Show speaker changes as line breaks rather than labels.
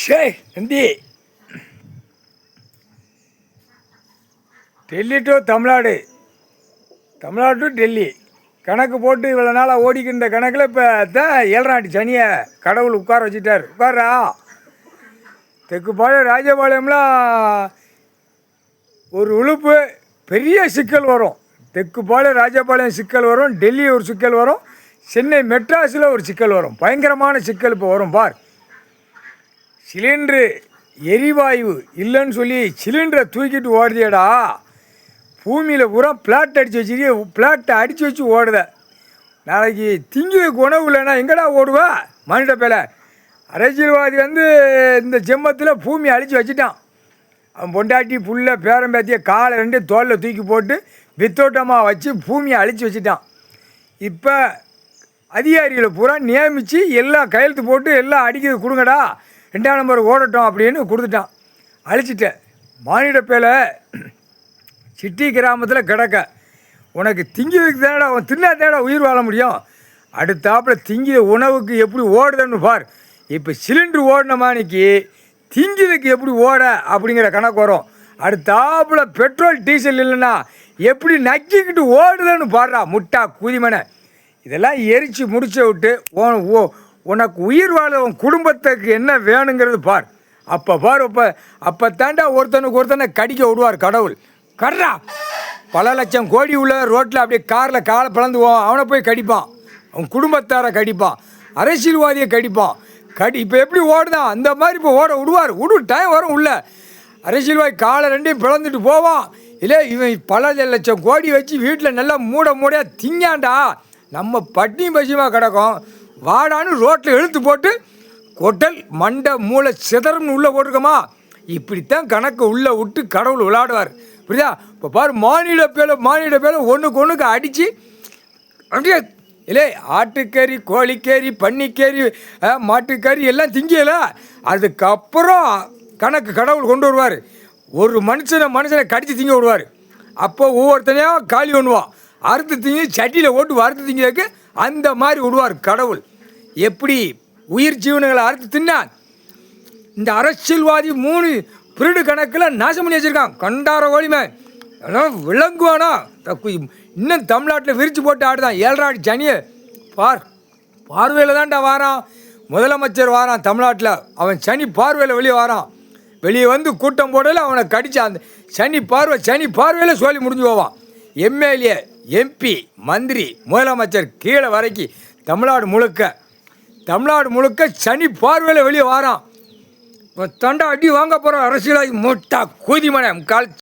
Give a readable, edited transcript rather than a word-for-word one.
ஷே Nandi, Delhi to Tamil Nadu, Tamil Nadu to Delhi கணக்கு போட்டு இவ்வளோ நாளாக ஓடிக்கின்ற கணக்கில் இப்போ தான் 7 நாட்டு சனியை கடவுள் உட்கார வச்சுட்டார். உட்காரா தெக்குப்பாளையம் ராஜபாளையம்லாம் ஒரு உழுப்பு பெரிய சிக்கல் வரும். தெக்குப்பாளையம் ராஜபாளையம் சிக்கல் வரும், டெல்லி ஒரு சிக்கல் வரும், சென்னை மெட்ராஸில் ஒரு சிக்கல் வரும். பயங்கரமான சிக்கல் இப்போ வரும். பார், சிலிண்ட்ரு எரிவாயு இல்லைன்னு சொல்லி சிலிண்டரை தூக்கிட்டு ஓடுதியடா. பூமியில் பூரா பிளாட் அடித்து வச்சுக்க, பிளாட்டை அடித்து வச்சு ஓடுத. நாளைக்கு திங்குக்கு உணவு இல்லைன்னா எங்கடா ஓடுவா மனித பேலை? அரசியல்வாதி இந்த ஜெம்மத்தில் பூமியை அழித்து வச்சுட்டான். அவன் பொண்டாட்டி புள்ள பேரம்பேத்திய காலை 2 தோலில் தூக்கி போட்டு வித்தோட்டமாக வச்சு பூமியை அழித்து வச்சுட்டான். இப்போ அதிகாரிகளை பூரா நியமித்து எல்லாம் கையெழுத்து போட்டு எல்லாம் அடிக்கிறது கொடுங்கடா, 2ஆம் நம்பர் ஓடட்டும் அப்படின்னு கொடுத்துட்டான். அழிச்சிட்டேன். மானிட பேலை சிட்டி கிராமத்தில் கிடக்க. உனக்கு திங்கிறதுக்கு தானடா, அவன் தின்னா தானடா உயிர் வாழ முடியும். அடுத்தாப்பில் திங்கிற உணவுக்கு எப்படி ஓடுதுன்னு பார். இப்போ சிலிண்டர் ஓடின மாணிக்கு திங்கிறதுக்கு எப்படி ஓட அப்படிங்கிற கணக்கு வரும். அடுத்தாப்பில் பெட்ரோல் டீசல் இல்லைன்னா எப்படி நக்கிக்கிட்டு ஓடுதுன்னு பாடுறா முட்டா குதிமனை. இதெல்லாம் எரித்து முடிச்ச விட்டு உனக்கு உயிர் வாழ உன் குடும்பத்துக்கு என்ன வேணுங்கிறது பார். அப்போ பார், அப்போ தாண்டா ஒருத்தனை கடிக்க விடுவார் கடவுள். கர்றா, பல லட்சம் கோடி உள்ள ரோட்டில் அப்படியே காரில் காலை பிளந்துவோம், அவனை போய் கடிப்பான். அவன் குடும்பத்தாரை கடிப்பான், அரசியல்வாதியை கடிப்பான். இப்போ எப்படி ஓடுதான் அந்த மாதிரி இப்போ ஓட விடுவார். டைம் வரும் உள்ள. அரசியல்வாதி காலை 2ஐயும் பிளந்துட்டு போவான். இல்லை இவன் பல லட்சம் கோடி வச்சு வீட்டில் நல்லா மூடையாக திங்காண்டா, நம்ம பட்டியும் பசியமாக கிடக்கும். வாடான்னு ரோட்டில் இழுத்து போட்டு கொட்டல் மண்டை மூளை சிதறன்னு உள்ளே போட்டிருக்கோமா. இப்படித்தான் கணக்கு உள்ளே விட்டு கடவுள் விளையாடுவார். புரியுதா? இப்போ பாரு, மானிட பேலை ஒன்றுக்கு அடித்து அப்படியே இல்லை ஆட்டுக்கறி, கோழிக்கறி, பன்னிக்கறி, மாட்டுக்கறி எல்லாம் திங்கல. அதுக்கப்புறம் கணக்கு கடவுள் கொண்டு வருவார். ஒரு மனுஷனை கடித்து திங்க விடுவார். அப்போ ஒவ்வொருத்தனையாக காலி பண்ணுவான். அறுத்து திங்கி சட்டியில் ஓட்டு அறுத்து திங்கிறதுக்கு அந்த மாதிரி விடுவார் கடவுள். எப்படி உயிர் ஜீவனங்களை அறுத்து தின்னான். இந்த அரசியல்வாதி 3 பீரியடு கணக்கில் நாசம் பண்ணி வச்சுருக்கான். கண்டார கோழிமை அதெல்லாம் விளங்குவானா. இன்னும் தமிழ்நாட்டில் விரித்து போட்டு ஆடுதான் 7 நாட்டு சனியை பார். பார்வையில் தான்டா வாரான் முதலமைச்சர், வாரான் தமிழ்நாட்டில். அவன் சனி பார்வையில் வெளியே வாரான். வெளியே வந்து கூட்டம் போடல அவனை கடிச்சு அந்த சனி பார்வையில் சொல்லி முடிஞ்சு போவான். எம்எல்ஏ, எம்பி, மந்திரி, முதலமைச்சர் கீழே வரைக்கும் தமிழ்நாடு முழுக்க சனி பார்வையில் வெளியே வாரான். தண்டா அடி வாங்க போகிற அரசியலாகி முட்டா கூதிமனை கால்